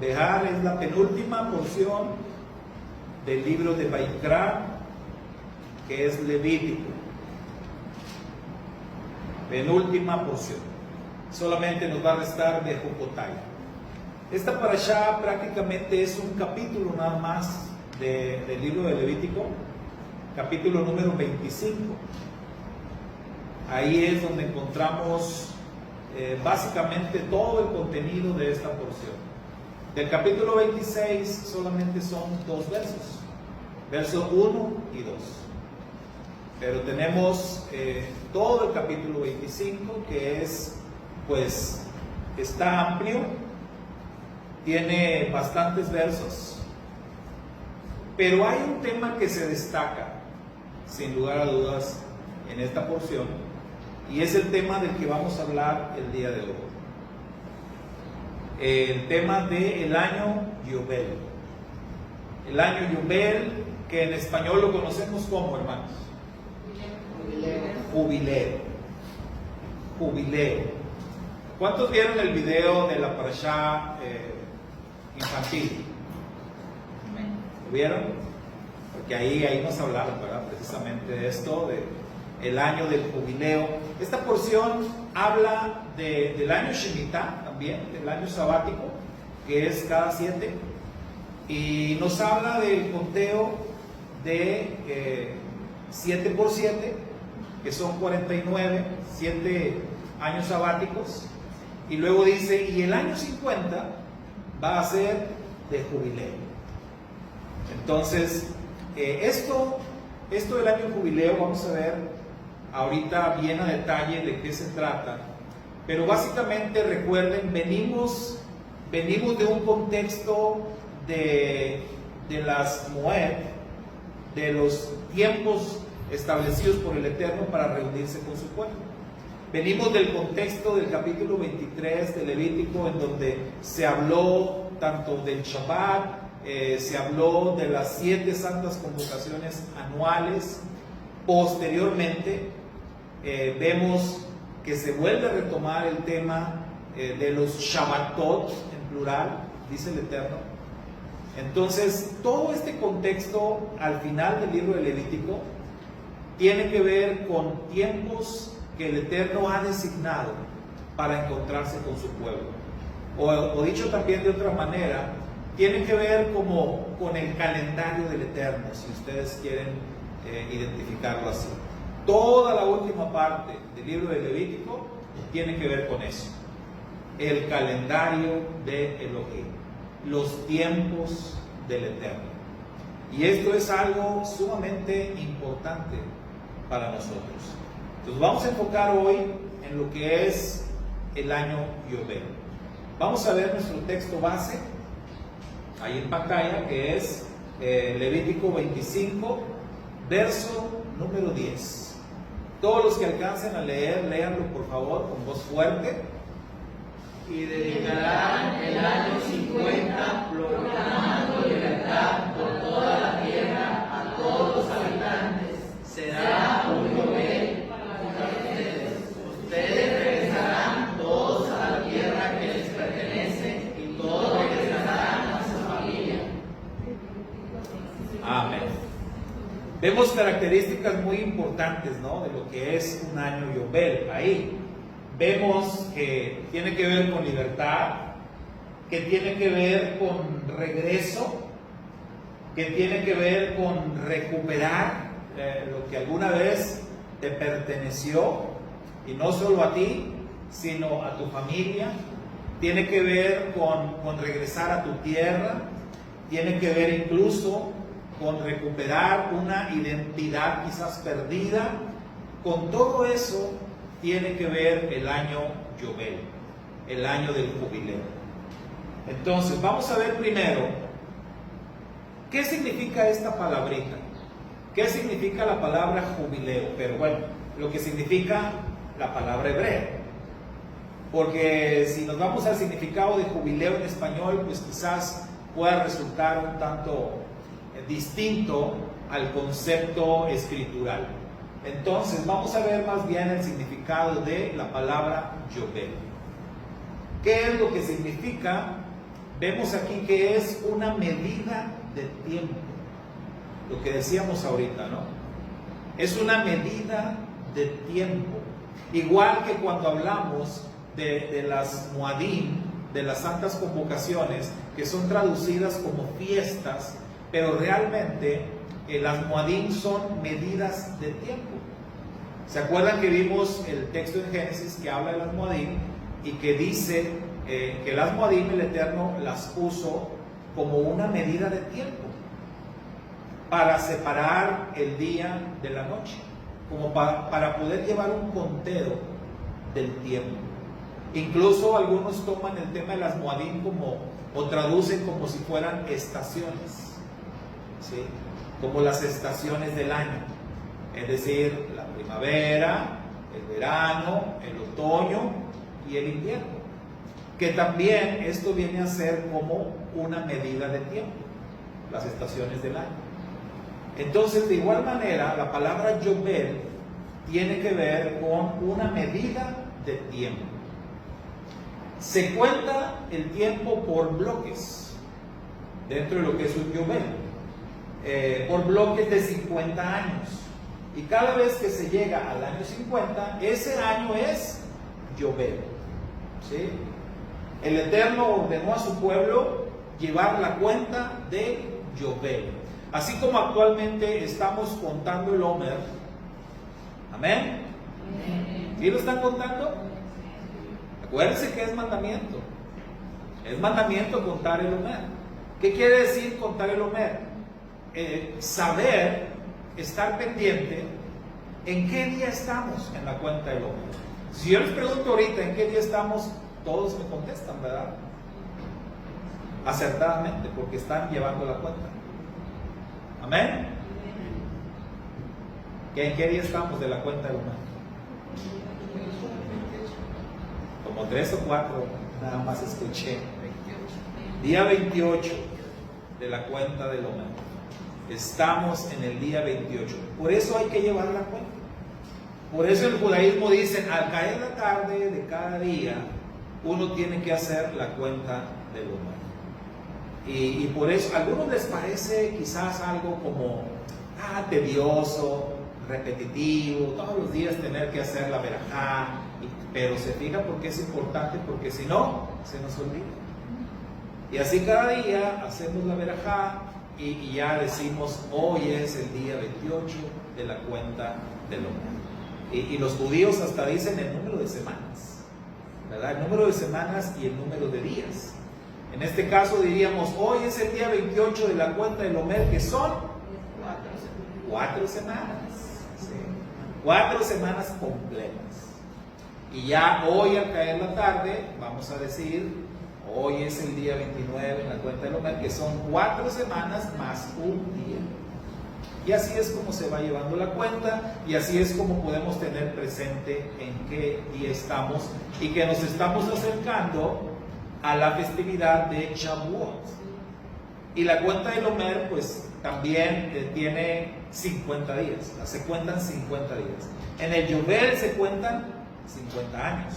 Behar es la penúltima porción del libro de Vaikra, que es Levítico. Penúltima porción. Solamente nos va a restar Bejucotai. Esta parashá prácticamente es un capítulo nada más del libro de Levítico, capítulo número 25. Ahí es donde encontramos básicamente todo el contenido de esta porción. Del capítulo 26 solamente son 2 versos, versos 1 y 2. Pero tenemos todo el capítulo 25, que es, pues, está amplio, tiene bastantes versos, pero hay un tema que se destaca, sin lugar a dudas, en esta porción, y es el tema del que vamos a hablar el día de hoy. El tema del año Yobel. El año Yobel, que en español lo conocemos como, hermanos, Jubileo. Jubileo. ¿Cuántos vieron el video de la parashá infantil? ¿Lo vieron? Porque ahí nos hablaron, ¿verdad? Precisamente de esto, el año del jubileo. Esta porción habla del año Shemitah también, del año sabático, que es cada 7, y nos habla del conteo de 7 por 7, que son 49, 7 años sabáticos, y luego dice, y el año 50 va a ser de jubileo. Entonces, esto del año jubileo, vamos a ver ahorita bien a detalle de qué se trata, pero básicamente recuerden, venimos de un contexto de las Moed, de los tiempos establecidos por el Eterno para reunirse con su pueblo. Venimos del contexto del capítulo 23 de Levítico, en donde se habló tanto del Shabbat, se habló de las 7 santas convocaciones anuales. Posteriormente vemos que se vuelve a retomar el tema de los Shabbatot en plural, dice el Eterno. Entonces, todo este contexto al final del libro de Levítico tiene que ver con tiempos que el Eterno ha designado para encontrarse con su pueblo. O dicho también de otra manera, tiene que ver como con el calendario del Eterno, si ustedes quieren identificarlo así. Toda la última parte del libro de Levítico tiene que ver con eso. El calendario de Elohim, los tiempos del Eterno. Y esto es algo sumamente importante para nosotros. Entonces vamos a enfocar hoy en lo que es el año Yobel. Vamos a ver nuestro texto base ahí en pantalla, que es Levítico 25, verso número 10. Todos los que alcancen a leer, léanlo por favor con voz fuerte. Y dedicarán el año 50 proclamando libertad por toda la tierra a todos los habitantes. Será un Yobel para ustedes. Ustedes regresarán todos a la tierra que les pertenece y todos regresarán a su familia. Amén. Vemos características muy importantes, ¿no?, de lo que es un año Yobel. Ahí vemos que tiene que ver con libertad, que tiene que ver con regreso, que tiene que ver con recuperar lo que alguna vez te perteneció, y no solo a ti, sino a tu familia. Tiene que ver con regresar a tu tierra, tiene que ver incluso con recuperar una identidad quizás perdida. Con todo eso tiene que ver el año Yobel, el año del jubileo. Entonces, vamos a ver primero qué significa esta palabrita, qué significa la palabra jubileo, pero bueno, lo que significa la palabra hebrea. Porque si nos vamos al significado de jubileo en español, pues quizás pueda resultar un tanto distinto al concepto escritural. Entonces vamos a ver más bien el significado de la palabra Yobel. ¿Qué es lo que significa vemos aquí que es una medida de tiempo. Lo que decíamos ahorita, ¿no? Es una medida de tiempo. Igual que cuando hablamos de las Moadim, de las santas convocaciones, que son traducidas como fiestas, pero realmente las Moadim son medidas de tiempo. ¿Se acuerdan que vimos el texto en Génesis que habla de las Moadim y que dice que las Moadim el Eterno las puso como una medida de tiempo para separar el día de la noche, como para poder llevar un conteo del tiempo? Incluso algunos toman el tema de las Moadim o traducen como si fueran estaciones, ¿sí? Como las estaciones del año, es decir, la primavera, el verano, el otoño y el invierno, que también esto viene a ser como una medida de tiempo, las estaciones del año. Entonces, de igual manera, la palabra Yobel tiene que ver con una medida de tiempo. Se cuenta el tiempo por bloques dentro de lo que es un Yobel, por bloques de 50 años. Y cada vez que se llega al año 50, ese año es Yobel, ¿sí? El Eterno ordenó a su pueblo llevar la cuenta de Yobel. Así como actualmente estamos contando el Omer. ¿Amén? ¿Sí lo están contando? Acuérdense que es mandamiento. Es mandamiento contar el Omer. ¿Qué quiere decir contar el Omer? Saber, estar pendiente en qué día estamos en la cuenta del Omer. Si yo les pregunto ahorita en qué día estamos, todos me contestan, ¿verdad? Acertadamente, porque están llevando la cuenta. ¿Amén? ¿En qué día estamos de la cuenta del Omer? Como 3 o 4, nada más escuché. Día 28 de la cuenta del Omer. Estamos en el día 28. Por eso hay que llevar la cuenta. Por eso el judaísmo dice, al caer la tarde de cada día, uno tiene que hacer la cuenta del Omer. Y por eso a algunos les parece quizás algo como tedioso, repetitivo, todos los días tener que hacer la verajá, pero se fija porque es importante, porque si no, se nos olvida. Y así cada día hacemos la verajá y ya decimos, hoy es el día 28 de la cuenta del Omer. Y los judíos hasta dicen el número de semanas, ¿verdad? El número de semanas y el número de días. En este caso diríamos, hoy es el día 28 de la cuenta del Omer, que son 4 semanas, ¿sí? 4 semanas completas. Y ya hoy al caer la tarde, vamos a decir, hoy es el día 29 en la cuenta del Omer, que son 4 semanas más un día. Y así es como se va llevando la cuenta, y así es como podemos tener presente en qué día estamos y que nos estamos acercando a la festividad de Shavuot. Y la cuenta del Omer pues también tiene 50 días, se cuentan 50 días. En el Yobel se cuentan 50 años.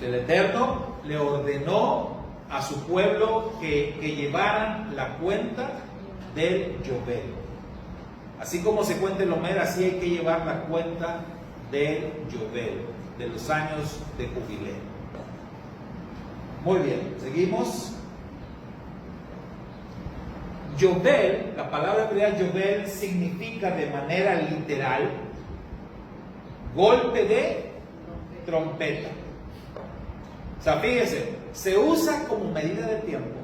El Eterno le ordenó a su pueblo que llevaran la cuenta del Yobel. Así como se cuenta el Omer, así hay que llevar la cuenta del Yobel, de los años de jubileo. Muy bien, seguimos. Yobel, la palabra hebrea Yobel significa de manera literal golpe de trompeta. O sea, fíjese, se usa como medida de tiempo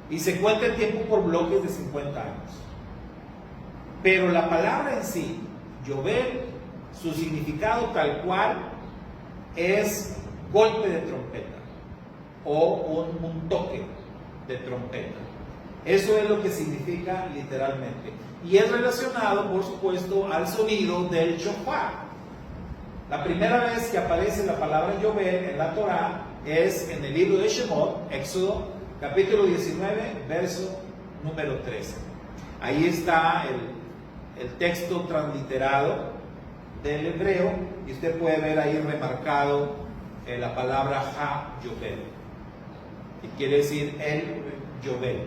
y se cuenta el tiempo por bloques de 50 años. Pero la palabra en sí, Yobel, su significado tal cual es golpe de trompeta o un toque de trompeta. Eso es lo que significa literalmente. Y es relacionado, por supuesto, al sonido del shofar. La primera vez que aparece la palabra Yobel en la Torah es en el libro de Shemot, Éxodo, capítulo 19, verso número 13. Ahí está el texto transliterado del hebreo, y usted puede ver ahí remarcado la palabra Ha-Yobel. y quiere decir el Yobel,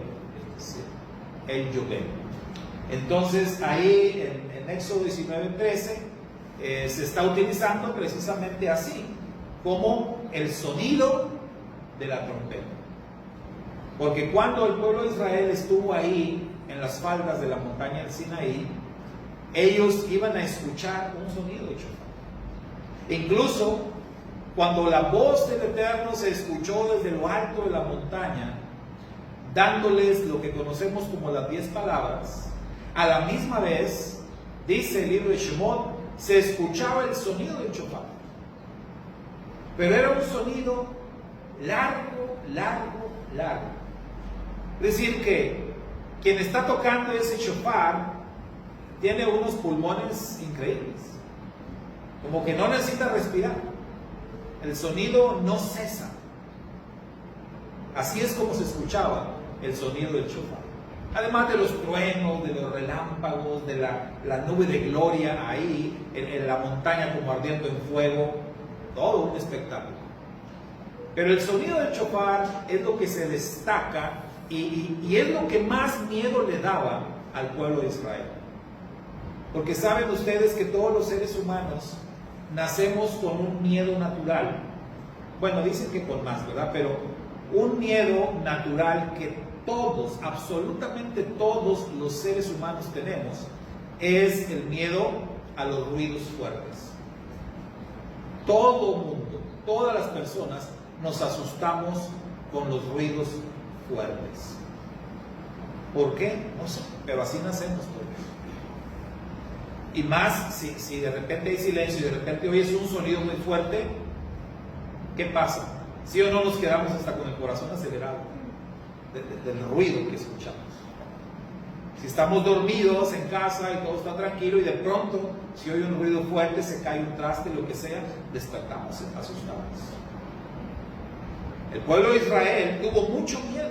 el Yobel. Entonces ahí en Éxodo 19:13 se está utilizando precisamente así, como el sonido de la trompeta. Porque cuando el pueblo de Israel estuvo ahí en las faldas de la montaña del Sinaí, ellos iban a escuchar un sonido de shofar. Incluso cuando la voz del Eterno se escuchó desde lo alto de la montaña, dándoles lo que conocemos como las 10 palabras, a la misma vez, dice el libro de Shemot, se escuchaba el sonido del shofar. Pero era un sonido largo, largo, largo. Es decir, que quien está tocando ese shofar tiene unos pulmones increíbles, como que no necesita respirar. El sonido no cesa. Así es como se escuchaba el sonido del shofar. Además de los truenos, de los relámpagos, de la nube de gloria ahí, en la montaña como ardiendo en fuego, todo un espectáculo. Pero el sonido del shofar es lo que se destaca y es lo que más miedo le daba al pueblo de Israel. Porque saben ustedes que todos los seres humanos nacemos con un miedo natural. Bueno, dicen que con más, ¿verdad? Pero un miedo natural que todos, absolutamente todos los seres humanos tenemos, es el miedo a los ruidos fuertes. Todo mundo, todas las personas nos asustamos con los ruidos fuertes. ¿Por qué? No sé, pero así nacemos todos. Y más si de repente hay silencio y de repente oyes un sonido muy fuerte, ¿qué pasa? ¿Sí o no nos quedamos hasta con el corazón acelerado del ruido que escuchamos? Si estamos dormidos en casa y todo está tranquilo y de pronto, si oye un ruido fuerte, se cae un traste, lo que sea, despertamos asustados. El pueblo de Israel tuvo mucho miedo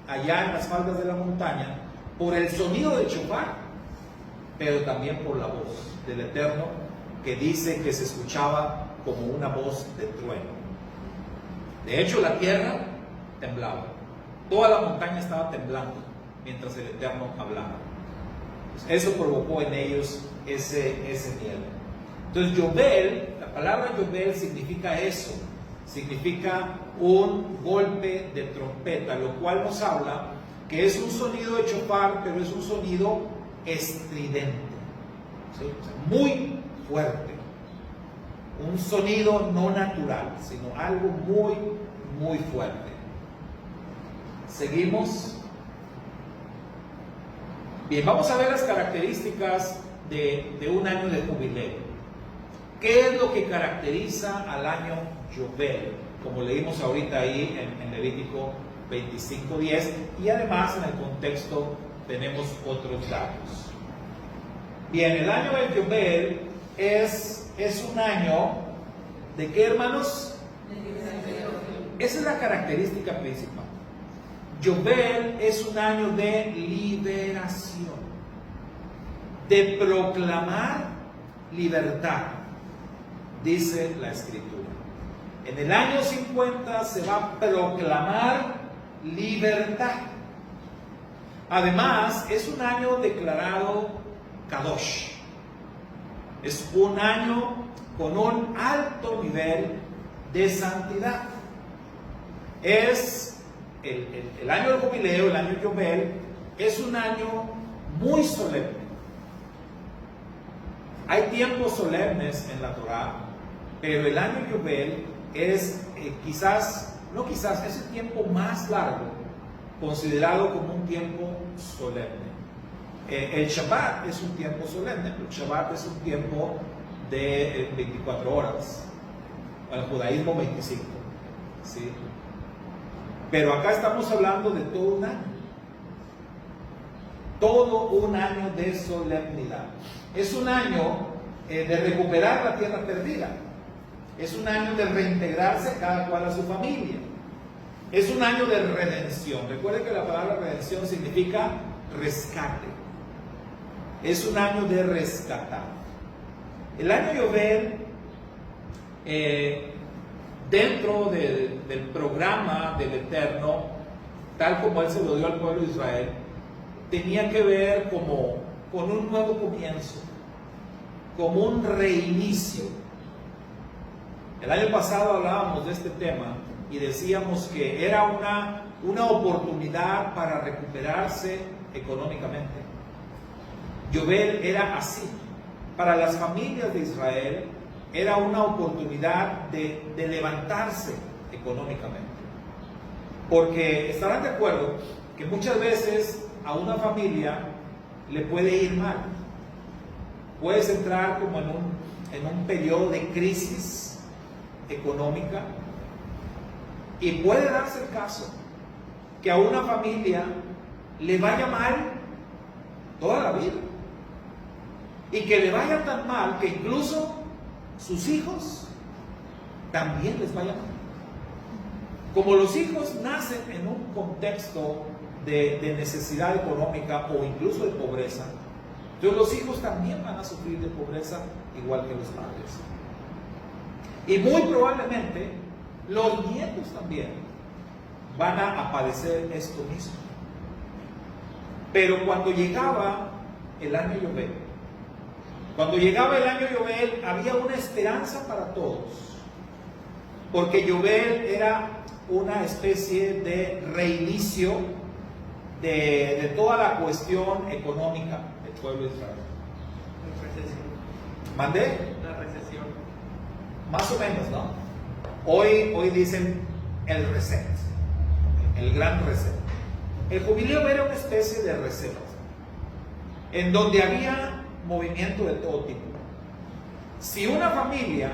allá en las faldas de la montaña por el sonido del shofar, pero también por la voz del Eterno, que dice que se escuchaba como una voz de trueno. De hecho, la tierra temblaba, toda la montaña estaba temblando mientras el Eterno hablaba. Eso provocó en ellos ese miedo. Entonces, Yobel, la palabra Yobel significa eso, significa un golpe de trompeta, lo cual nos habla que es un sonido de shofar, pero es un sonido estridente, ¿sí? O sea, muy fuerte, un sonido no natural, sino algo muy, muy fuerte. Seguimos. Bien, vamos a ver las características de un año de jubileo. ¿Qué es lo que caracteriza al año Yobel? Como leímos ahorita ahí en Levítico 25:10, y además en el contexto tenemos otros datos. Bien, el año del Yobel es un año ¿de qué, hermanos? Esa es la característica principal. Yobel es un año de liberación, de proclamar libertad, dice la Escritura. En el año 50 se va a proclamar libertad. Además, es un año declarado Kadosh. Es un año con un alto nivel de santidad. Es el año del jubileo, el año Yobel, es un año muy solemne. Hay tiempos solemnes en la Torá, pero el año Yobel es es el tiempo más largo, considerado como un tiempo solemne. El Shabbat es un tiempo solemne, el Shabbat es un tiempo de 24 horas, el judaísmo 25, ¿sí? Pero acá estamos hablando de todo un año. Todo un año de solemnidad. Es un año de recuperar la tierra perdida. Es un año de reintegrarse cada cual a su familia. Es un año de redención. Recuerden que la palabra redención significa rescate. Es un año de rescatar. El año Yobel dentro del programa del Eterno, tal como Él se lo dio al pueblo de Israel, tenía que ver como con un nuevo comienzo, como un reinicio. El año pasado hablábamos de este tema y decíamos que era una oportunidad para recuperarse económicamente. Yobel era así. Para las familias de Israel era una oportunidad de levantarse económicamente. Porque estarán de acuerdo que muchas veces a una familia le puede ir mal. Puedes entrar como en un periodo de crisis económica y puede darse el caso que a una familia le vaya mal toda la vida y que le vaya tan mal que incluso sus hijos también les vaya mal. Como los hijos nacen en un contexto de necesidad económica o incluso de pobreza, entonces los hijos también van a sufrir de pobreza igual que los padres. Y muy probablemente los nietos también van a padecer esto mismo. Pero cuando llegaba el año Yobel, había una esperanza para todos. Porque Yobel era una especie de reinicio de toda la cuestión económica del pueblo de Israel. La recesión. ¿Mandé? La recesión. Más o menos, ¿no? Hoy dicen el reset, el gran reset. El jubileo era una especie de reset, en donde había movimiento de todo tipo. Si una familia,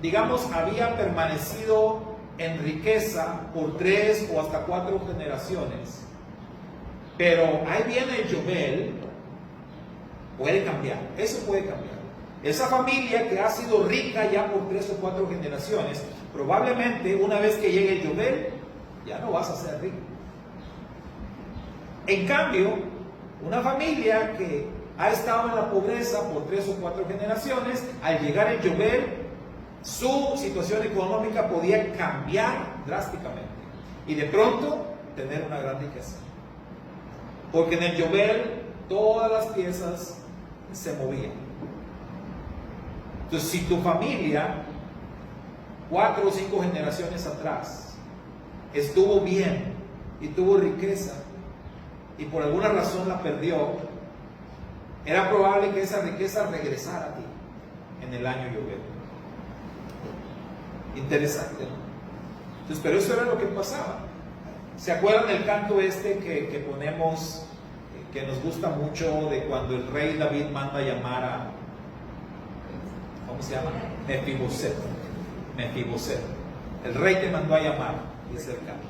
digamos, había permanecido en riqueza por 3 o hasta 4 generaciones, pero ahí viene el Yobel, puede cambiar, eso puede cambiar. Esa familia que ha sido rica ya por 3 o 4 generaciones, probablemente una vez que llegue el Yobel, ya no vas a ser rico. En cambio, una familia que ha estado en la pobreza por 3 o 4 generaciones, al llegar el Yobel, su situación económica podía cambiar drásticamente y de pronto tener una gran riqueza. Porque en el Yobel todas las piezas se movían. Entonces, si tu familia 4 o 5 generaciones atrás estuvo bien y tuvo riqueza y por alguna razón la perdió, era probable que esa riqueza regresara a ti en el año Yobel. Interesante, ¿no? Entonces, pero eso era lo que pasaba. ¿Se acuerdan del canto que ponemos, que nos gusta mucho, de cuando el rey David manda a llamar a, ¿cómo se llama? Mefiboset. El rey te mandó a llamar, dice el canto.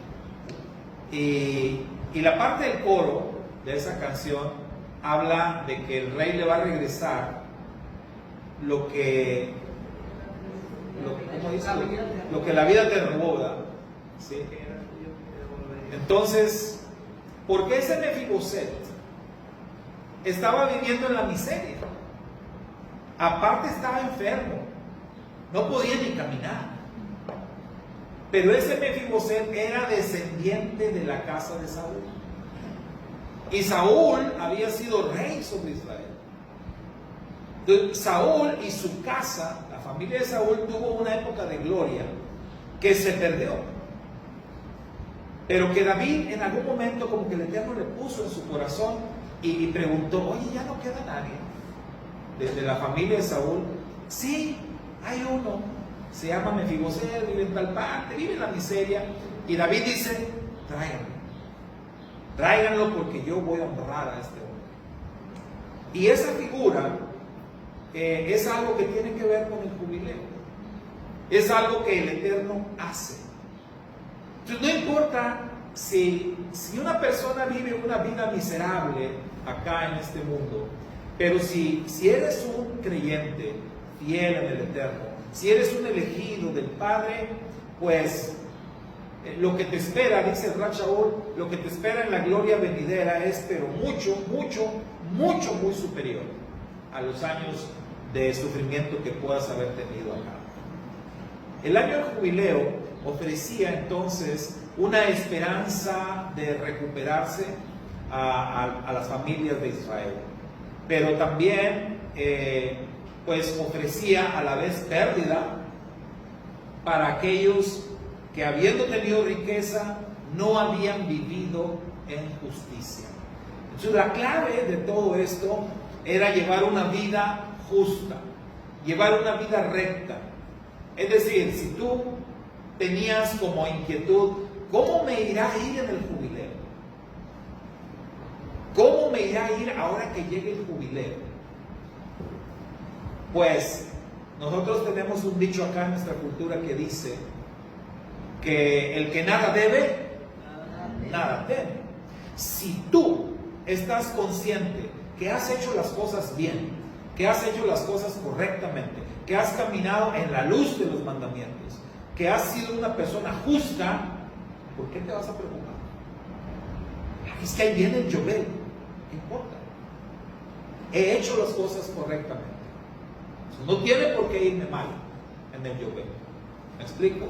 Y la parte del coro de esa canción habla de que el rey le va a regresar lo que la vida te robó, ¿verdad? ¿Sí? Entonces, ¿por qué ese Mefiboset estaba viviendo en la miseria? Aparte estaba enfermo, no podía ni caminar. Pero ese Mefiboset era descendiente de la casa de Saúl. Y Saúl había sido rey sobre Israel. Entonces, Saúl y su casa, la familia de Saúl, tuvo una época de gloria que se perdió. Pero que David en algún momento como que el Eterno le puso en su corazón y preguntó, oye, ¿ya no queda nadie de la familia de Saúl? Sí, hay uno, se llama Mefiboset, vive en tal parte, vive en la miseria. Y David dice, tráiganlo porque yo voy a honrar a este hombre. Y esa figura es algo que tiene que ver con el jubileo. Es algo que el Eterno hace. Entonces no importa si una persona vive una vida miserable acá en este mundo, pero si eres un creyente fiel en el Eterno, si eres un elegido del Padre, pues lo que te espera, dice el Rab Shaul, lo que te espera en la gloria venidera es pero mucho muy superior a los años de sufrimiento que puedas haber tenido acá. El año del jubileo ofrecía entonces una esperanza de recuperarse a las familias de Israel, pero también pues ofrecía a la vez pérdida para aquellos que, habiendo tenido riqueza, no habían vivido en justicia. Entonces la clave de todo esto era llevar una vida justa, llevar una vida recta. Es decir, si tú tenías como inquietud, ¿cómo me irá a ir en el jubileo? ¿Cómo me irá a ir ahora que llegue el jubileo? Pues nosotros tenemos un dicho acá en nuestra cultura que dice que el que nada debe, nada teme. Si tú estás consciente que has hecho las cosas bien, que has hecho las cosas correctamente, que has caminado en la luz de los mandamientos, que has sido una persona justa, ¿por qué te vas a preocupar? Es que ahí viene el Yobel, ¿qué importa? He hecho las cosas correctamente. No tiene por qué irme mal en el Yobel. ¿Me explico?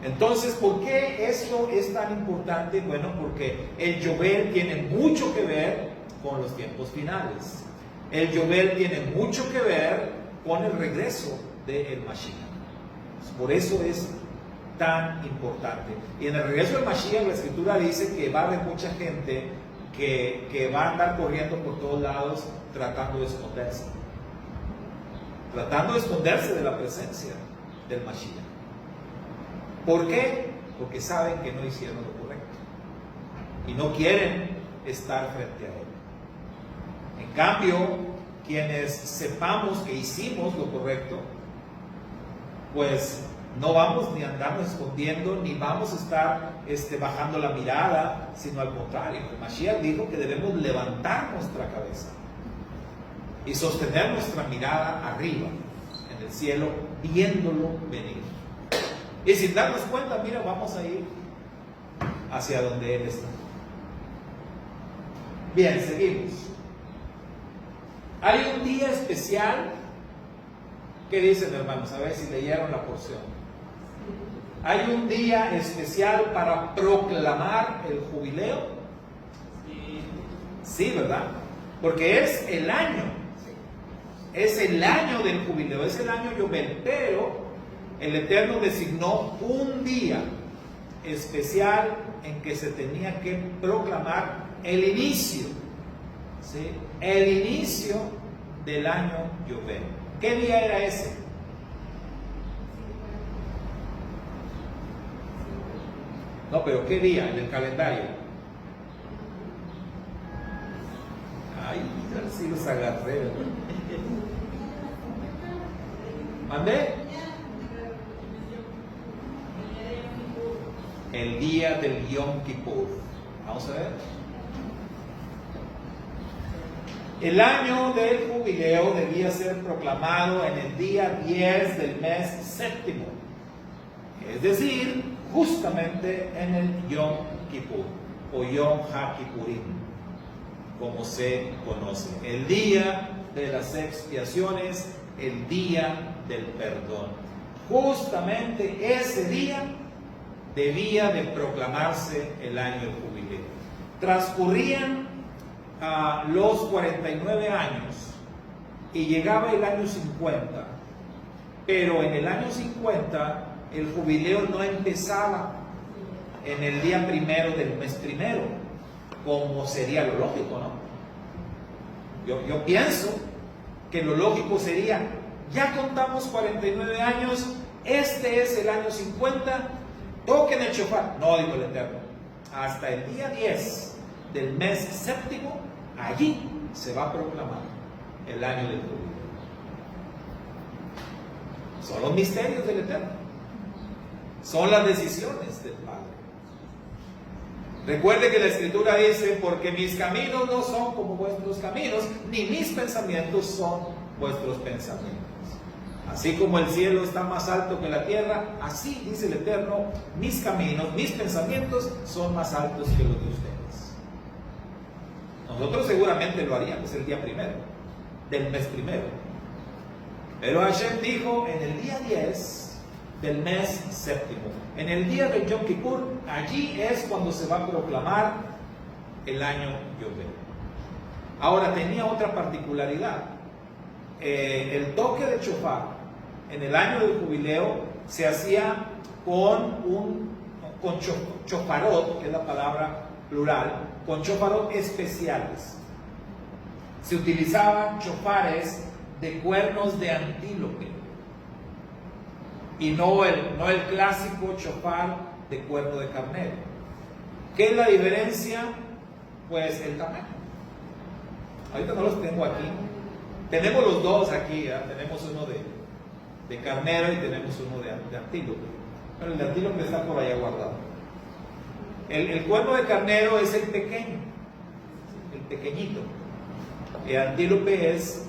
Entonces, ¿por qué esto es tan importante? Bueno, porque el Yobel tiene mucho que ver con los tiempos finales. El Yobel tiene mucho que ver con el regreso del Mashiach. Por eso es tan importante. Y en el regreso del Mashiach, la Escritura dice que va a haber mucha gente que va a andar corriendo por todos lados tratando de esconderse. Tratando de esconderse de la presencia del Mashiach. ¿Por qué? Porque saben que no hicieron lo correcto y no quieren estar frente a Él. En cambio, quienes sepamos que hicimos lo correcto, pues no vamos ni a andarnos escondiendo, ni vamos a estar bajando la mirada, sino al contrario. El Mashiach dijo que debemos levantar nuestra cabeza y sostener nuestra mirada arriba, en el cielo, viéndolo venir. Y sin darnos cuenta, mira, vamos a ir hacia donde Él está. Bien, seguimos. Hay un día especial. ¿Qué dicen, hermanos? A ver si leyeron la porción. Hay un día especial para proclamar el jubileo. Sí, ¿verdad? Porque es el año. Es el año del jubileo, es el año Yobel, pero el Eterno designó un día especial en que se tenía que proclamar el inicio, ¿sí? El inicio del año Yobel. ¿Qué día era ese? No, pero ¿qué día en el calendario? Ay, así los agarré, ¿verdad? ¿Mandé? El día del Yom Kippur. Vamos a ver. El año del jubileo debía ser proclamado en el día 10 del mes séptimo, es decir, justamente en el Yom Kippur o Yom HaKippurim, como se conoce, el día de las expiaciones, el día del perdón. Justamente ese día debía de proclamarse el año del jubileo. Transcurrían los 49 años y llegaba el año 50, pero en el año 50 el jubileo no empezaba en el día primero del mes primero, como sería lo lógico, ¿no? Yo pienso que lo lógico sería, ya contamos 49 años, este es el año 50, toquen el shofar. No, dijo el Eterno, hasta el día 10 del mes séptimo, allí se va a proclamar el año del jubileo. Son los misterios del Eterno, son las decisiones del Padre. Recuerde que la Escritura dice, porque mis caminos no son como vuestros caminos, ni mis pensamientos son vuestros pensamientos. Así como el cielo está más alto que la tierra, así dice el Eterno, mis caminos, mis pensamientos son más altos que los de ustedes. Nosotros seguramente lo haríamos el día primero, del mes primero. Pero Hashem dijo, en el día 10, del mes séptimo. En el día de Yom Kippur, allí es cuando se va a proclamar el año Yobel. Ahora, tenía otra particularidad. El toque de shofar en el año del jubileo se hacía con shofarot, que es la palabra plural, con shofarot especiales. Se utilizaban shofares de cuernos de antílope y no el clásico shofar de cuerno de carnero. ¿Qué es la diferencia? Pues el tamaño. Ahorita no los tengo aquí. Tenemos los dos aquí, ¿verdad? Tenemos uno de carnero y tenemos uno de antílope. Pero el de antílope está por allá guardado. El cuerno de carnero es el pequeño, el pequeñito. El antílope es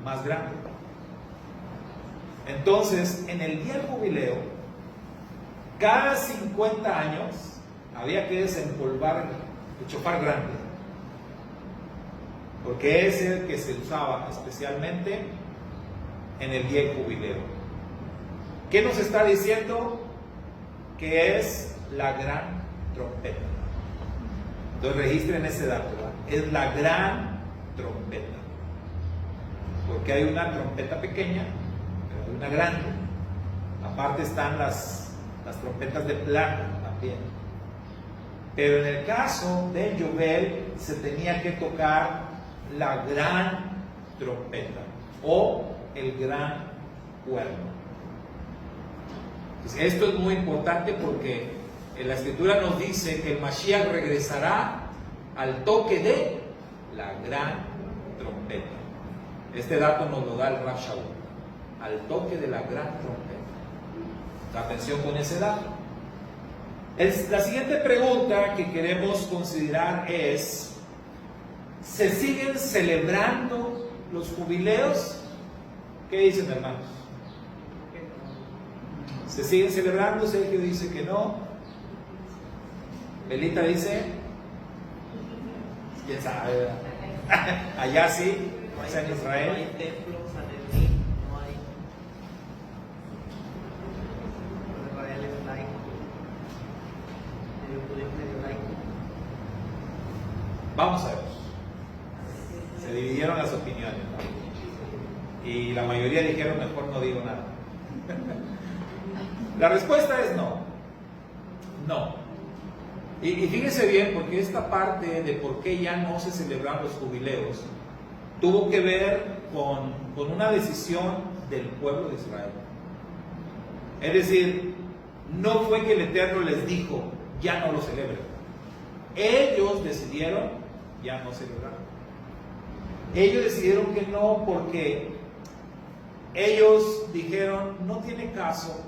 más grande. Entonces, en el día del jubileo, cada 50 años había que desempolvar el shofar grande, porque es el que se usaba especialmente en el día del jubileo. ¿Qué nos está diciendo? Que es la gran trompeta. Entonces registren ese dato, ¿verdad? Es la gran trompeta, porque hay una trompeta pequeña, pero hay una grande. Aparte están las trompetas de plata también. Pero en el caso de Yobel se tenía que tocar la gran trompeta o el gran cuerno. Entonces, esto es muy importante porque en la escritura nos dice que el Mashiach regresará al toque de la gran trompeta. Este dato nos lo da el Rav Shaul, al toque de la gran trompeta. Atención con ese dato. La siguiente pregunta que queremos considerar es: ¿se siguen celebrando los jubileos? ¿Qué dicen, hermanos? ¿Se siguen celebrando? Sergio dice que no. Belita dice, quién sabe. Allá sí, o sea, en Israel. No hay templos, Sanedrín, no hay. Israel es laico. El judío es medio laico. Vamos a ver. Se dividieron las opiniones, ¿no? Y la mayoría dijeron mejor no digo nada. La respuesta es no. No. Y fíjense bien, porque esta parte de por qué ya no se celebran los jubileos tuvo que ver con una decisión del pueblo de Israel. Es decir, no fue que el Eterno les dijo, ya no lo celebren. Ellos decidieron ya no celebrar. Ellos decidieron que no, porque ellos dijeron, no tiene caso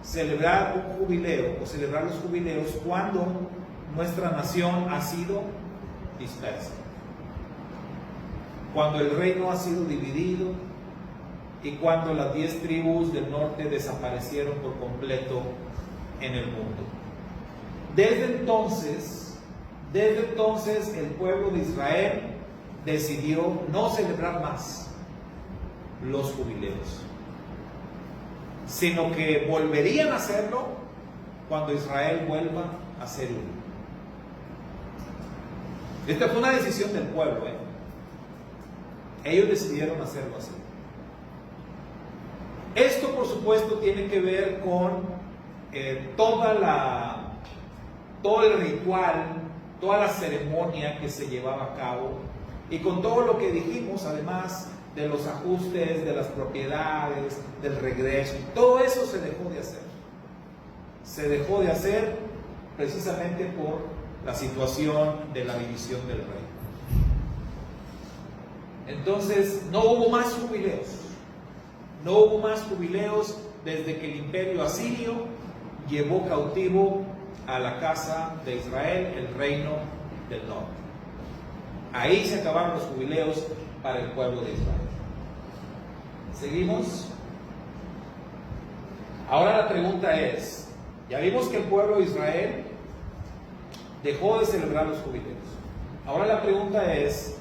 celebrar un jubileo o celebrar los jubileos cuando nuestra nación ha sido dispersa, cuando el reino ha sido dividido y cuando las 10 tribus del norte desaparecieron por completo en el mundo. Desde entonces el pueblo de Israel decidió no celebrar más los jubileos, sino que volverían a hacerlo cuando Israel vuelva a ser uno. Esta fue una decisión del pueblo, Ellos decidieron hacerlo así. Esto, por supuesto, tiene que ver con todo el ritual, toda la ceremonia que se llevaba a cabo y con todo lo que dijimos, además de los ajustes, de las propiedades, del regreso. Todo eso se dejó de hacer. Se dejó de hacer precisamente por la situación de la división del reino. Entonces, no hubo más jubileos. No hubo más jubileos desde que el imperio asirio llevó cautivo a la casa de Israel, el reino del norte. Ahí se acabaron los jubileos para el pueblo de Israel. ¿Seguimos? Ahora la pregunta es, ya vimos que el pueblo de Israel dejó de celebrar los jubileos. Ahora la pregunta es,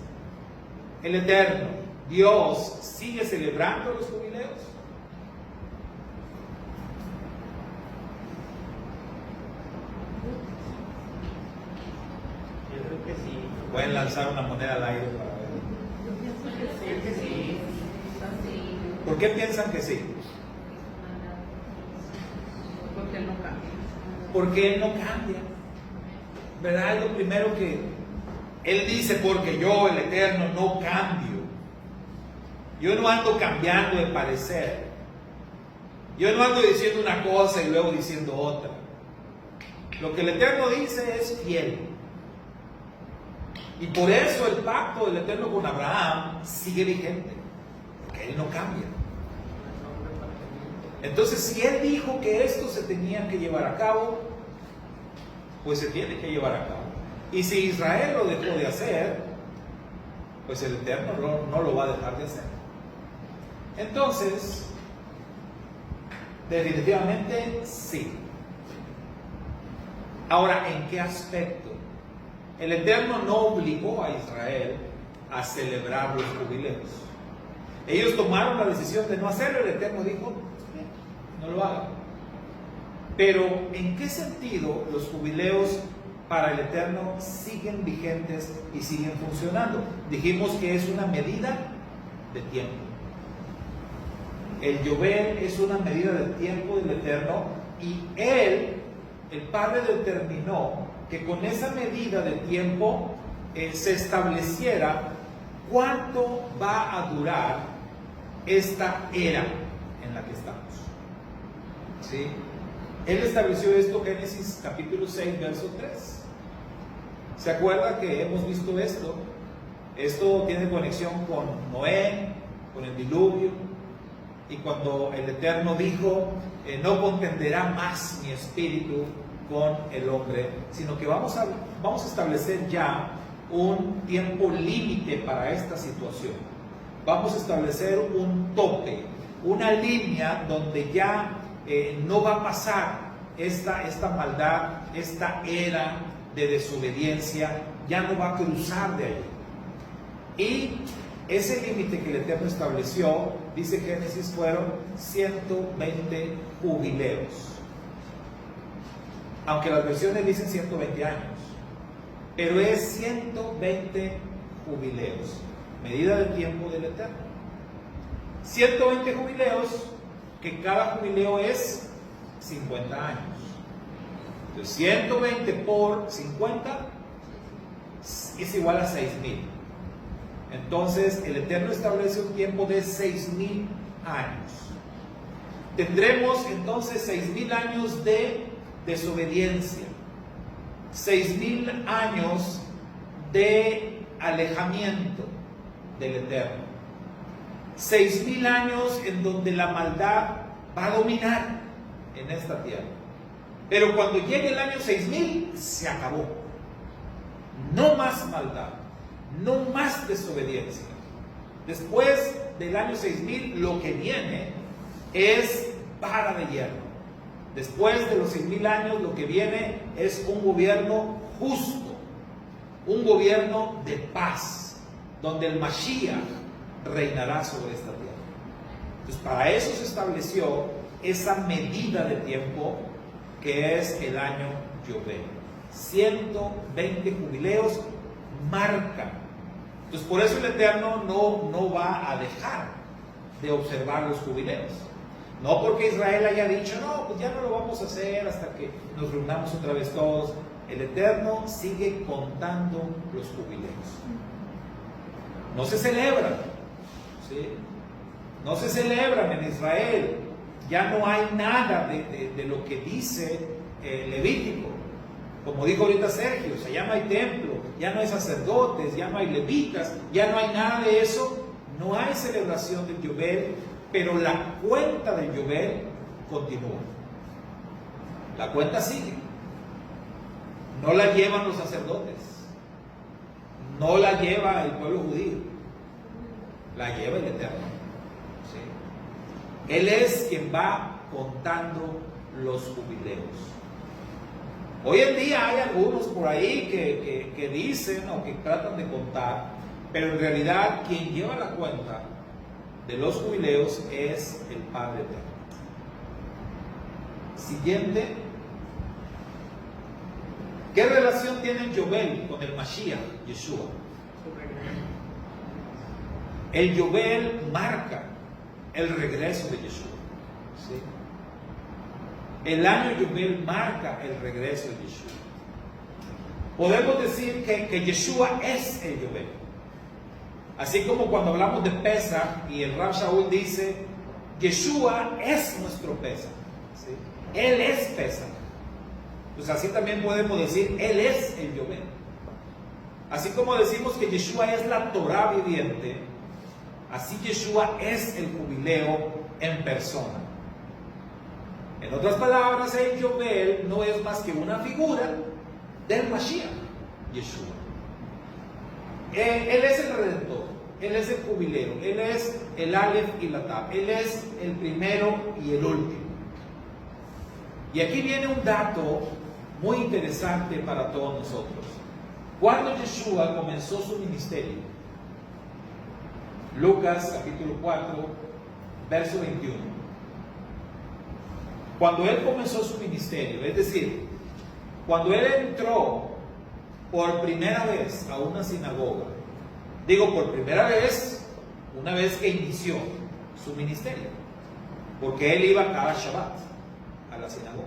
¿el Eterno, Dios, sigue celebrando los jubileos? Pueden lanzar una moneda al aire para ver. Sí. ¿Por qué piensan que sí? Porque Él no cambia. Porque Él no cambia. ¿Verdad? Es lo primero que Él dice, porque yo, el Eterno, no cambio. Yo no ando cambiando de parecer. Yo no ando diciendo una cosa y luego diciendo otra. Lo que el Eterno dice es fiel. Y por eso el pacto del Eterno con Abraham sigue vigente. Porque Él no cambia. Entonces, si Él dijo que esto se tenía que llevar a cabo, pues se tiene que llevar a cabo. Y si Israel lo dejó de hacer, pues el Eterno no lo va a dejar de hacer. Entonces, definitivamente sí. Ahora, ¿en qué aspecto? El Eterno no obligó a Israel a celebrar los jubileos. Ellos tomaron la decisión de no hacerlo. El Eterno dijo, no lo hagan. Pero, ¿en qué sentido los jubileos para el Eterno siguen vigentes y siguen funcionando? Dijimos que es una medida de tiempo. El Yobel es una medida de tiempo del Eterno, y Él, el Padre, determinó que con esa medida de tiempo se estableciera cuánto va a durar esta era en la que estamos. ¿Sí? Él estableció esto, Génesis capítulo 6, verso 3. ¿Se acuerda que hemos visto esto? Esto tiene conexión con Noé, con el diluvio, y cuando el Eterno dijo, no contenderá más mi espíritu con el hombre, sino que vamos a establecer ya un tiempo límite para esta situación. Vamos a establecer un tope, una línea donde ya no va a pasar esta maldad, esta era de desobediencia, ya no va a cruzar de allí. Y ese límite que el Eterno estableció, dice Génesis, fueron 120 jubileos. Aunque las versiones dicen 120 años, pero es 120 jubileos, medida de tiempo del Eterno. 120 jubileos, que cada jubileo es 50 años. Entonces 120 por 50 es igual a 6,000. Entonces el Eterno establece un tiempo de 6,000 años. Tendremos entonces 6,000 años de desobediencia, 6,000 años de alejamiento del Eterno, 6,000 años en donde la maldad va a dominar en esta tierra. Pero cuando llegue el año 6,000, se acabó. No más maldad, no más desobediencia. Después del año 6,000, lo que viene es vara de hierro. Después de los 6,000 años, lo que viene es un gobierno justo, un gobierno de paz, donde el Mashiach reinará sobre esta tierra. Entonces, para eso se estableció esa medida de tiempo que es el año Yobel. 120 jubileos marcan. Entonces, por eso el Eterno no va a dejar de observar los jubileos. No porque Israel haya dicho, no, pues ya no lo vamos a hacer hasta que nos reunamos otra vez todos. El Eterno sigue contando los jubileos. No se celebran, ¿sí? No se celebran en Israel. Ya no hay nada de lo que dice Levítico. Como dijo ahorita Sergio, o sea, ya no hay templo, ya no hay sacerdotes, ya no hay levitas, ya no hay nada de eso. No hay celebración del Yobel, pero la cuenta del Yobel continúa. La cuenta sigue. No la llevan los sacerdotes, no la lleva el pueblo judío, la lleva el Eterno. ¿Sí? Él es quien va contando los jubileos. Hoy en día hay algunos por ahí que dicen o que tratan de contar, pero en realidad quien lleva la cuenta de los jubileos es el Padre Eterno. Siguiente. ¿Qué relación tiene Yobel con el Mashiach, Yeshua? El Yobel marca el regreso de Yeshua. ¿Sí? El año Yobel marca el regreso de Yeshua. Podemos decir que Yeshua es el Yobel. Así como cuando hablamos de Pesach y el Rab Shaul dice, Yeshua es nuestro Pesach. ¿Sí? Él es Pesach. Pues así también podemos decir, Él es el Yobel. Así como decimos que Yeshua es la Torah viviente, así Yeshua es el jubileo en persona. En otras palabras, el Yobel no es más que una figura del Mashiach, Yeshua. Él es el Redentor, Él es el jubileo, Él es el Aleph y la Tab, Él es el primero y el último. Y aquí viene un dato muy interesante para todos nosotros. Cuando Yeshua comenzó su ministerio, Lucas capítulo 4, verso 21. Cuando Él comenzó su ministerio, es decir, cuando Él entró por primera vez a una sinagoga, digo por primera vez, una vez que inició su ministerio, porque Él iba cada Shabbat a la sinagoga.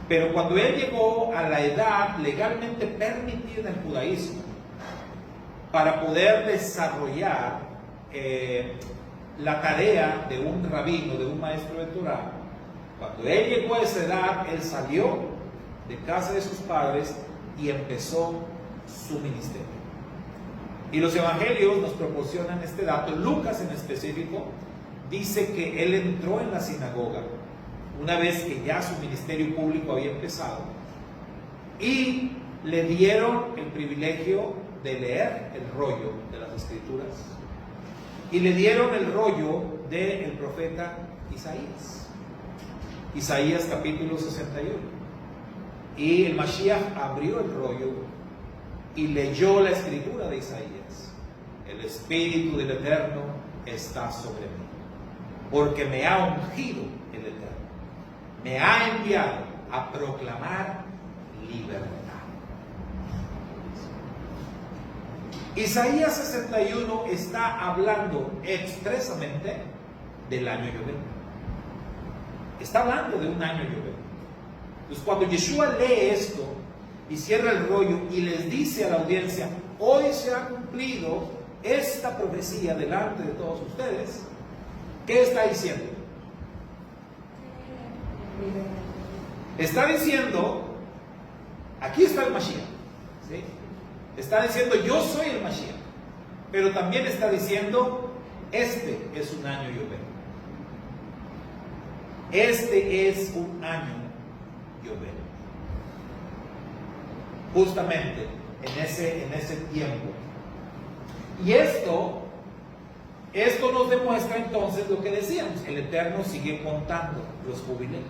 Pero cuando Él llegó a la edad legalmente permitida en el judaísmo, para poder desarrollar la tarea de un rabino, de un maestro de Torah, cuando Él llegó a esa edad, Él salió de casa de sus padres y empezó su ministerio. Y los evangelios nos proporcionan este dato. Lucas en específico dice que Él entró en la sinagoga una vez que ya su ministerio público había empezado y le dieron el privilegio de leer el rollo de las Escrituras y le dieron el rollo del profeta Isaías. Isaías capítulo 61. Y el Mashiach abrió el rollo y leyó la escritura de Isaías. El Espíritu del Eterno está sobre mí, porque me ha ungido el Eterno. Me ha enviado a proclamar libertad. Isaías 61 está hablando expresamente del año Yobel. Está hablando de un año Yobel. Entonces, cuando Yeshua lee esto y cierra el rollo y les dice a la audiencia, hoy se ha cumplido esta profecía delante de todos ustedes, ¿qué está diciendo? Está diciendo, aquí está el Mashiach, ¿sí? Está diciendo, yo soy el Mashiach, pero también está diciendo, este es un año Yobel. Este es un año Yobel. Justamente en ese tiempo. Y esto nos demuestra entonces lo que decíamos, el Eterno sigue contando los jubileos.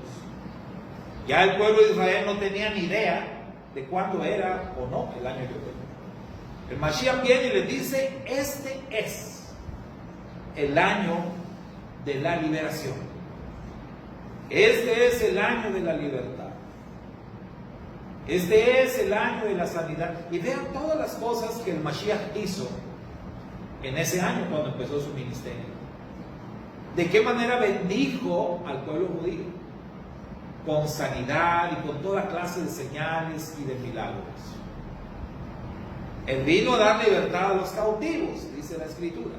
Ya el pueblo de Israel no tenía ni idea de cuándo era o no el año Yobel. El Mashiach viene y les dice, este es el año de la liberación. Este es el año de la libertad. Este es el año de la sanidad. Y vean todas las cosas que el Mashiach hizo en ese año cuando empezó su ministerio. De qué manera bendijo al pueblo judío, con sanidad y con toda clase de señales y de milagros. Él vino a dar libertad a los cautivos, dice la Escritura.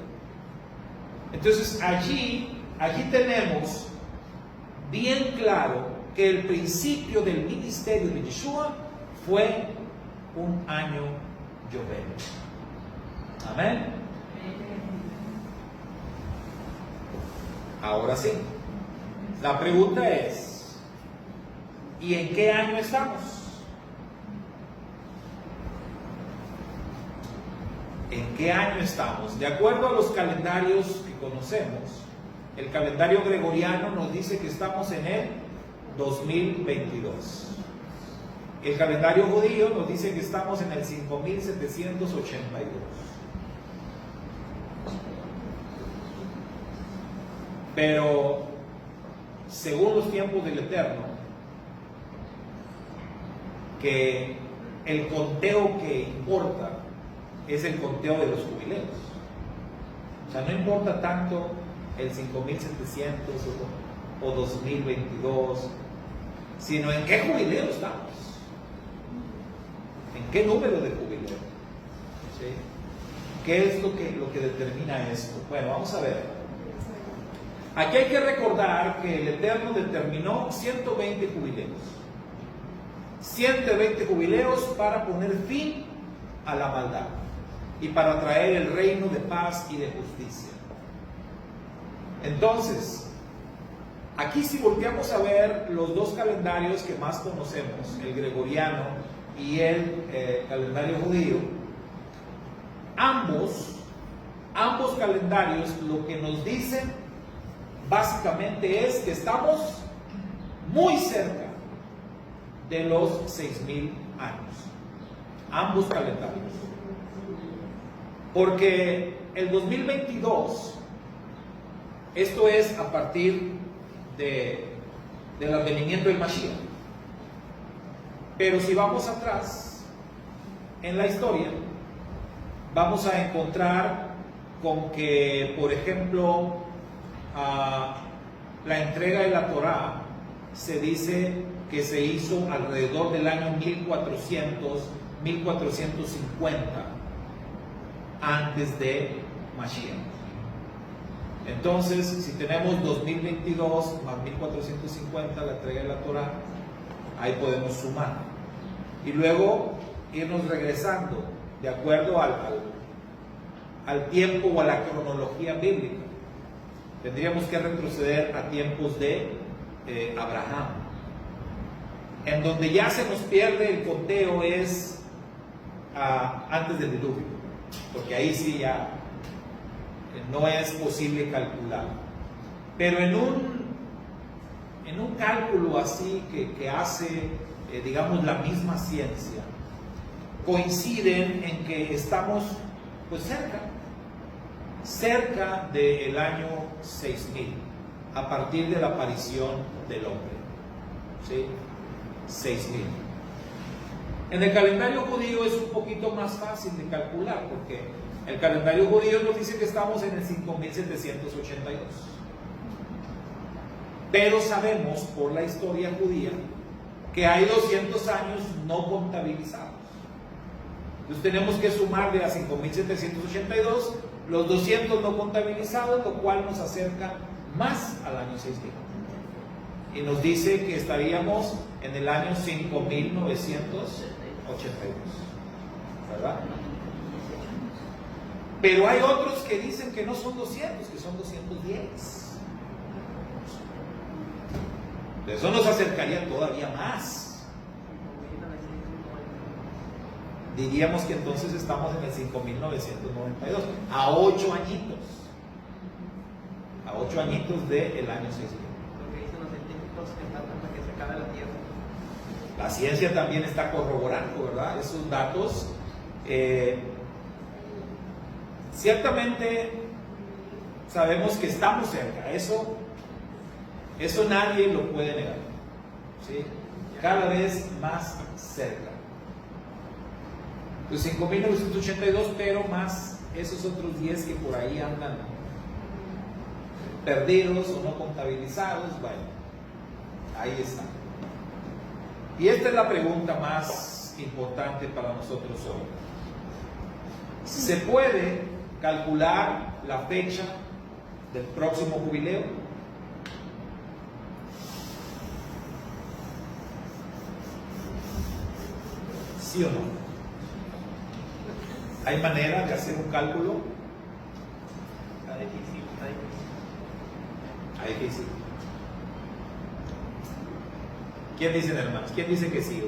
Entonces allí tenemos bien claro que el principio del ministerio de Yeshua fue un año Yobel. Amén. Ahora sí, la pregunta es, ¿y en qué año estamos? ¿En qué año estamos? De acuerdo a los calendarios que conocemos, el calendario gregoriano nos dice que estamos en el 2022. El calendario judío nos dice que estamos en el 5782. Pero según los tiempos del Eterno, que el conteo que importa es el conteo de los jubileos. O sea, no importa tanto el 5.700 o 2022, sino en qué jubileo estamos, en qué número de jubileo. ¿Sí? ¿Qué es lo que determina esto? Bueno, vamos a ver. Aquí hay que recordar que el Eterno determinó 120 jubileos. 120 jubileos para poner fin a la maldad y para traer el reino de paz y de justicia. Entonces, aquí si volteamos a ver los dos calendarios que más conocemos, el gregoriano y el calendario judío, ambos calendarios lo que nos dicen básicamente es que estamos muy cerca de los 6.000 años. Ambos calendarios. Porque el 2022, esto es a partir del advenimiento del Mashiach. Pero si vamos atrás en la historia, vamos a encontrar con que, por ejemplo, la entrega de la Torá se dice que se hizo alrededor del año 1450 antes de Mashiach. Entonces, si tenemos 2022 más 1450, la entrega de la Torá, ahí podemos sumar y luego irnos regresando de acuerdo al tiempo o a la cronología bíblica. Tendríamos que retroceder a tiempos de Abraham, en donde ya se nos pierde el conteo es antes del diluvio, porque ahí sí ya no es posible calcular. Pero en un cálculo así que hace, digamos, la misma ciencia, coinciden en que estamos pues cerca del año 6000, a partir de la aparición del hombre. ¿Sí? 6000. En el calendario judío es un poquito más fácil de calcular, porque el calendario judío nos dice que estamos en el 5782. Pero sabemos por la historia judía que hay 200 años no contabilizados. Entonces tenemos que sumarle a 5782 los 200 no contabilizados, lo cual nos acerca más al año 6000. Y nos dice que estaríamos en el año 5982, ¿verdad? Pero hay otros que dicen que no son 200, que son 210. Eso nos acercaría todavía más. Diríamos que entonces estamos en el 5992, a 8 añitos. A 8 añitos del año 6000. Lo que dicen los científicos que faltan para que se acabe la Tierra. La ciencia también está corroborando, ¿verdad?, esos datos. Ciertamente sabemos que estamos cerca, eso nadie lo puede negar, ¿sí? Cada vez más cerca. Los 5.982, pero más esos otros 10 que por ahí andan perdidos o no contabilizados. Bueno, ahí está. Y esta es la pregunta más importante para nosotros hoy. ¿Se puede calcular la fecha del próximo jubileo? ¿Sí o no? ¿Hay manera de hacer un cálculo? Está difícil, está difícil. Hay que decir. ¿Quién dice, hermanos? ¿Quién dice que sí o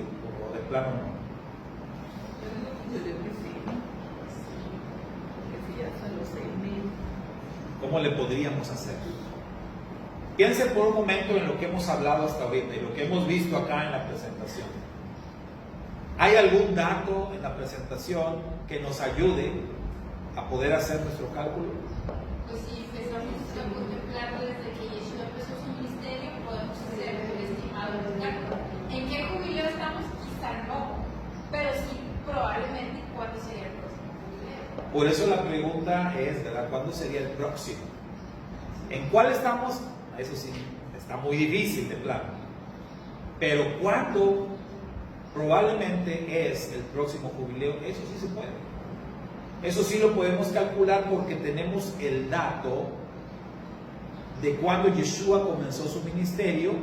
de plano no? Yo digo que sí. Que sí, ya son los 6.000. ¿Cómo le podríamos hacer? Piensen por un momento en lo que hemos hablado hasta ahorita y lo que hemos visto acá en la presentación. ¿Hay algún dato en la presentación que nos ayude a poder hacer nuestro cálculo? Pues si empezamos a contemplarlo desde que Yeshua empezó su ministerio, podemos hacer el estimado del cálculo. ¿En qué jubileo estamos? Quizá no, Por eso la pregunta es, ¿verdad? ¿Cuándo sería el próximo? ¿En cuál estamos? Eso sí, está muy difícil de plano. Pero ¿cuándo probablemente es el próximo jubileo? Eso sí se puede. Eso sí lo podemos calcular porque tenemos el dato de cuando Yeshua comenzó su ministerio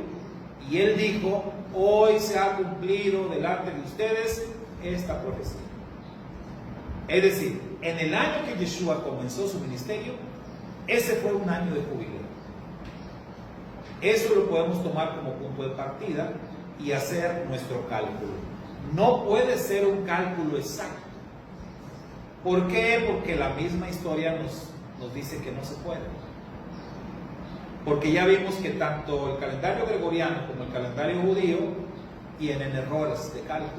y él dijo: hoy se ha cumplido delante de ustedes esta profecía. Es decir, en el año que Yeshua comenzó su ministerio, ese fue un año de jubileo. Eso lo podemos tomar como punto de partida y hacer nuestro cálculo. No puede ser un cálculo exacto. ¿Por qué? Porque la misma historia nos dice que no se puede. Porque ya vimos que tanto el calendario gregoriano como el calendario judío tienen errores de cálculos.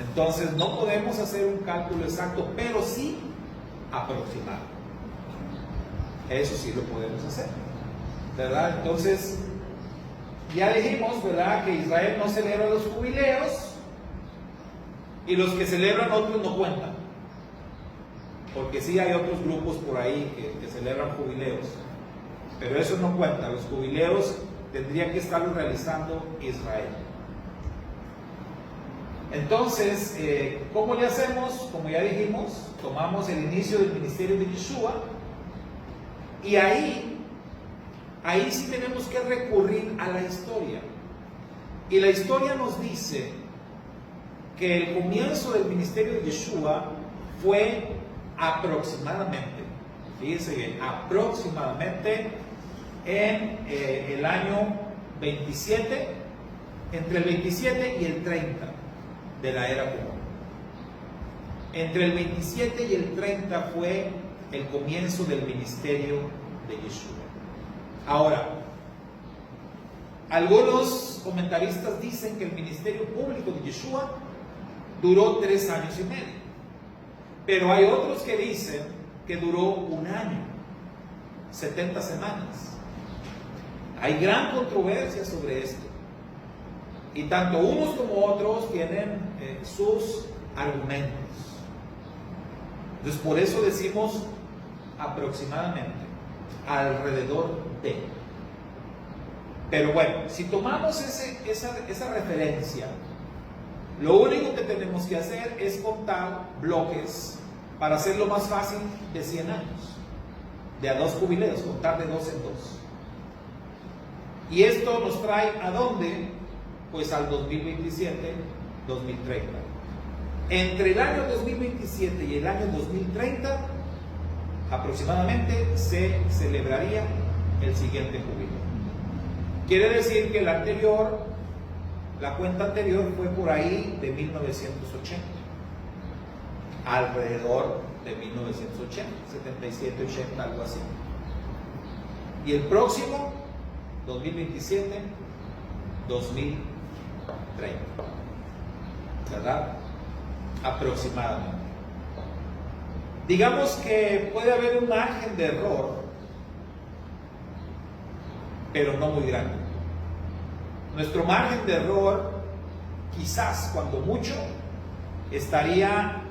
Entonces no podemos hacer un cálculo exacto, pero sí aproximado. Eso sí lo podemos hacer, ¿verdad? Entonces ya dijimos, ¿verdad?, que Israel no celebra los jubileos y los que celebran otros no cuentan, porque sí hay otros grupos por ahí que celebran jubileos, pero eso no cuenta. Los jubileos tendría que estarlo realizando Israel. Entonces, ¿cómo le hacemos? Como ya dijimos, tomamos el inicio del ministerio de Yeshua y ahí sí tenemos que recurrir a la historia. Y la historia nos dice que el comienzo del ministerio de Yeshua fue aproximadamente, fíjense bien, aproximadamente en el año 27, entre el 27 y el 30 de la era común. Entre el 27 y el 30 fue el comienzo del ministerio de Yeshua. Ahora, algunos comentaristas dicen que el ministerio público de Yeshua duró 3 años y medio, pero hay otros que dicen que duró 1 año, 70 semanas. Hay gran controversia sobre esto, y tanto unos como otros tienen sus argumentos. Entonces, por eso decimos aproximadamente, alrededor de. Pero bueno, si tomamos esa referencia, lo único que tenemos que hacer es contar bloques para hacerlo más fácil de 100 años, de a 2 jubileos, contar de 2 en 2. Y esto nos trae ¿a dónde? Pues al 2027, 2030. Entre el año 2027 y el año 2030, aproximadamente, se celebraría el siguiente jubileo. Quiere decir que la cuenta anterior fue por ahí de 1980, alrededor de 1980, 77, 80, algo así. Y el próximo, 2027, 2030, ¿verdad? Aproximadamente. Digamos que puede haber un margen de error, pero no muy grande. Nuestro margen de error, quizás cuando mucho, estaría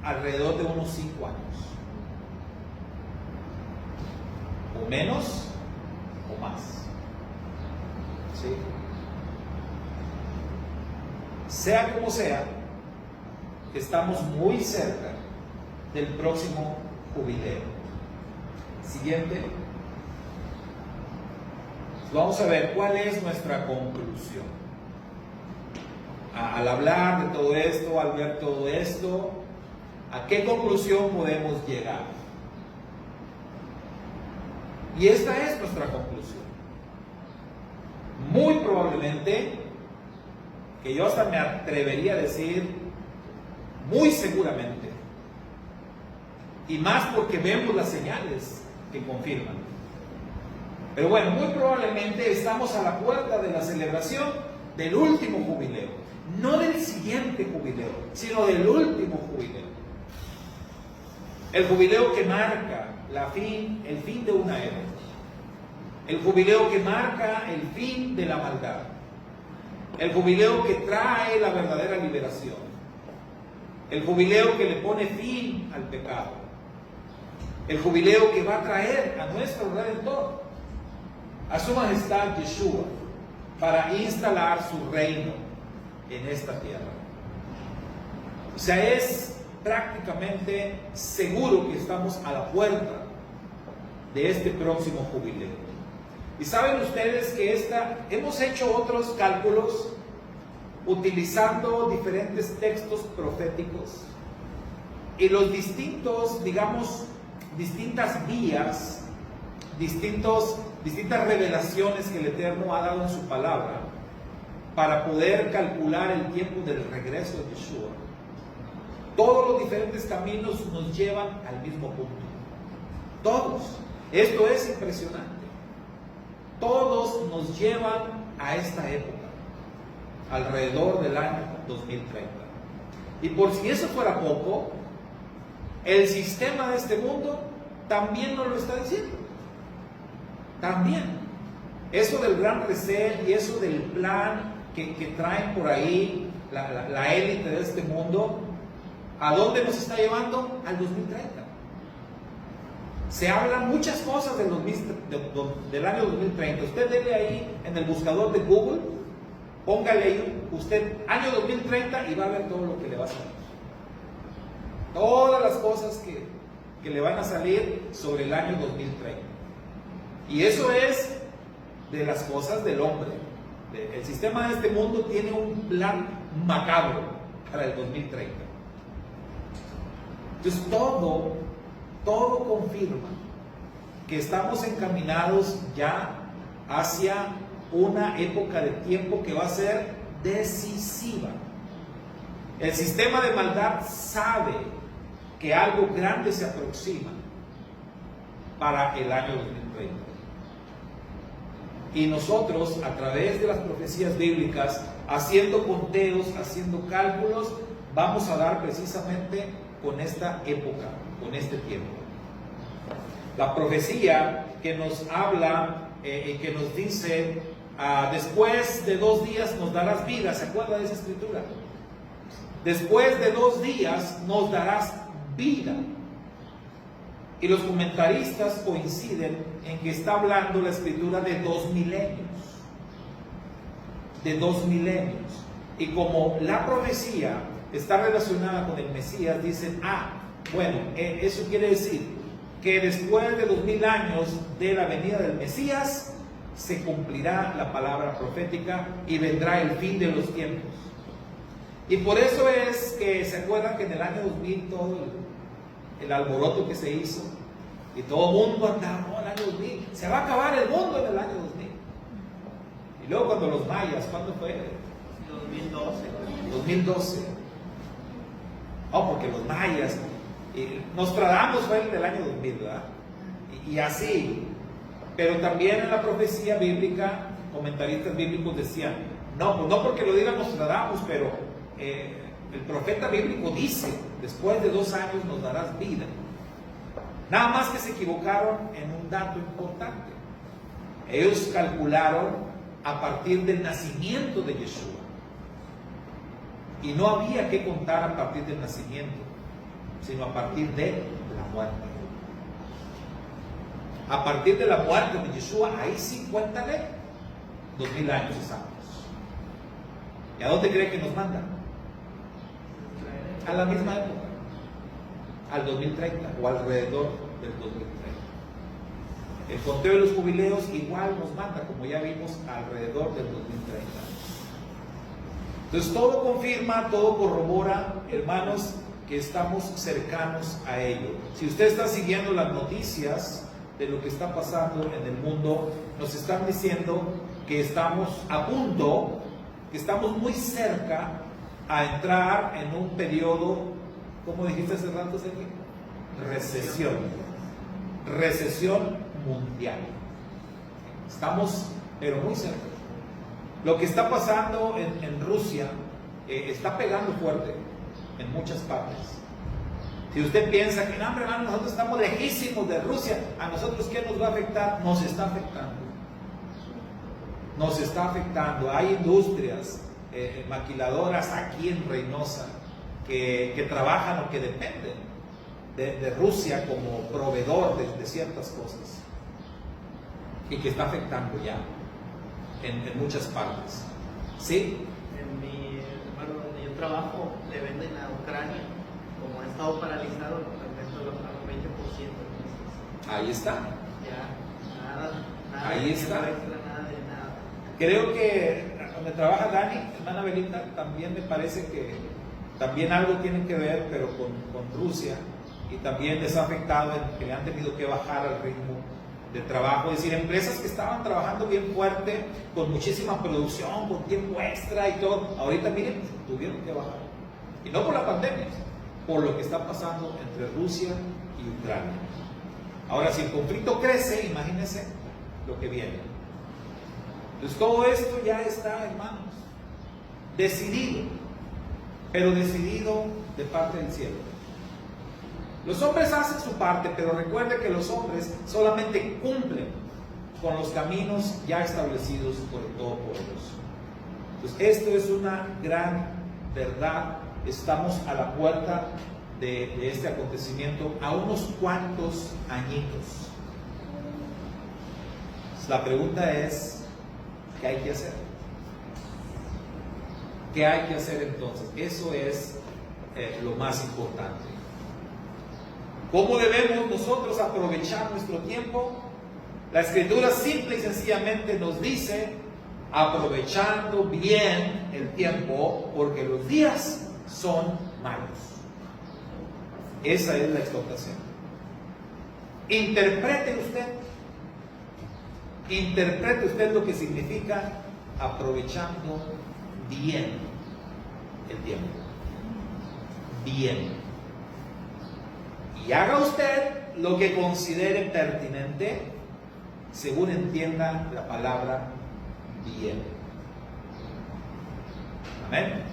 alrededor de unos 5 años, o menos o más. ¿Sí? Sea como sea, estamos muy cerca del próximo jubileo. Siguiente. Vamos a ver cuál es nuestra conclusión. Al hablar de todo esto, al ver todo esto, ¿a qué conclusión podemos llegar? Y esta es nuestra conclusión. Muy probablemente, que yo hasta me atrevería a decir, muy seguramente, y más porque vemos las señales que confirman. Pero bueno, muy probablemente estamos a la puerta de la celebración del último jubileo, no del siguiente jubileo, sino del último jubileo. El jubileo que marca el fin de una era, el jubileo que marca el fin de la maldad, el jubileo que trae la verdadera liberación, el jubileo que le pone fin al pecado, el jubileo que va a traer a nuestro Redentor, a su majestad Yeshua, para instalar su reino en esta tierra. O sea, es prácticamente seguro que estamos a la puerta de este próximo jubileo. Y saben ustedes que hemos hecho otros cálculos utilizando diferentes textos proféticos y los distintos, digamos, distintas vías, distintas revelaciones que el Eterno ha dado en su palabra para poder calcular el tiempo del regreso de Yeshua. Todos los diferentes caminos nos llevan al mismo punto. Todos. Esto es impresionante. Todos nos llevan a esta época, alrededor del año 2030. Y por si eso fuera poco, el sistema de este mundo también nos lo está diciendo. También. Eso del gran reset y eso del plan que traen por ahí la élite de este mundo, ¿a dónde nos está llevando? Al 2030. Se hablan muchas cosas del año 2030. Usted dele ahí en el buscador de Google, póngale ahí usted año 2030 y va a ver todo lo que le va a salir. Todas las cosas que le van a salir sobre el año 2030. Y eso es de las cosas del hombre. El sistema de este mundo tiene un plan macabro para el 2030. Entonces todo confirma que estamos encaminados ya hacia una época de tiempo que va a ser decisiva. El sistema de maldad sabe que algo grande se aproxima para el año 2030. Y nosotros, a través de las profecías bíblicas, haciendo conteos, haciendo cálculos, vamos a dar precisamente con esta época, con este tiempo. La profecía que nos habla y que nos dice, después de 2 días nos darás vida. ¿Se acuerda de esa escritura? Después de 2 días nos darás vida. Y los comentaristas coinciden en que está hablando la escritura de 2 milenios. De 2 milenios. Y como la profecía está relacionada con el Mesías, dicen, bueno, eso quiere decir que después de 2000 años de la venida del Mesías, se cumplirá la palabra profética y vendrá el fin de los tiempos. Y por eso es que se acuerdan que en el año 2000 todo el alboroto que se hizo y todo el mundo andaba, el año 2000, se va a acabar el mundo en el año 2000. Y luego cuando los mayas, ¿cuándo fue? 2012. Porque los mayas, Nostradamus fue el del año 2000, ¿verdad? Y así. Pero también en la profecía bíblica, comentaristas bíblicos decían, no porque lo diga Nostradamus, pero el profeta bíblico dice, después de 2 años nos darás vida. Nada más que se equivocaron en un dato importante. Ellos calcularon a partir del nacimiento de Yeshua. Y no había que contar a partir del nacimiento, sino a partir de la muerte. A partir de la muerte de Yeshua, ahí sí cuéntale 2000 años exactos. ¿Y a dónde cree que nos manda? A la misma época, al 2030 o alrededor del 2030. El conteo de los jubileos igual nos manda, como ya vimos, alrededor del 2030. Entonces todo confirma, todo corrobora, hermanos, que estamos cercanos a ello. Si usted está siguiendo las noticias de lo que está pasando en el mundo, nos están diciendo que estamos a punto, que estamos muy cerca a entrar en un periodo, ¿cómo dijiste hace rato, Sergio? Recesión mundial. Estamos, pero muy cerca. Lo que está pasando en Rusia está pegando fuerte en muchas partes. Si usted piensa que no, hermano, nosotros estamos lejísimos de Rusia, ¿a nosotros qué nos va a afectar? Nos está afectando. Nos está afectando. Hay industrias maquiladoras aquí en Reynosa que trabajan o que dependen de Rusia como proveedor de ciertas cosas y que está afectando ya en muchas partes. ¿Sí? En mi hermano, donde yo trabajo, le venden a Ucrania. Como ha estado paralizado, el resto lo pagan 20%. Ahí está. Ya, nada. Ahí de está. extra, nada de nada. Creo que donde trabaja Dani, hermana Belita, también me parece que también algo tiene que ver, pero con Rusia, y también les ha afectado en que han tenido que bajar al ritmo de trabajo. Es decir, empresas que estaban trabajando bien fuerte, con muchísima producción, con tiempo extra y todo, ahorita miren, tuvieron que bajar. Y no por la pandemia, por lo que está pasando entre Rusia y Ucrania. Ahora, si el conflicto crece, imagínense lo que viene. Entonces todo esto ya está, hermanos, decidido, pero decidido de parte del cielo. Los hombres hacen su parte, pero recuerde que los hombres solamente cumplen con los caminos ya establecidos por el Todopoderoso. Entonces esto es una gran verdad. Estamos a la puerta de este acontecimiento a unos cuantos añitos. La pregunta es, ¿qué hay que hacer? ¿Qué hay que hacer entonces? Eso es lo más importante. ¿Cómo debemos nosotros aprovechar nuestro tiempo? La Escritura simple y sencillamente nos dice, aprovechando bien el tiempo, porque los días son malos. Esa es la exhortación. Interprete usted lo que significa aprovechando bien el tiempo. Bien. Y haga usted lo que considere pertinente según entienda la palabra bien. Amén.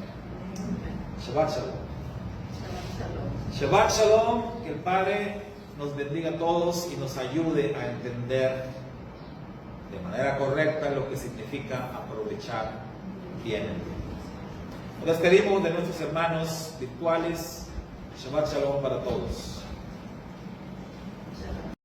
Shabbat Shalom. Shabbat Shalom. Que el Padre nos bendiga a todos y nos ayude a entender de manera correcta lo que significa aprovechar bien el tiempo. Nos despedimos de nuestros hermanos virtuales. Shabbat Shalom para todos.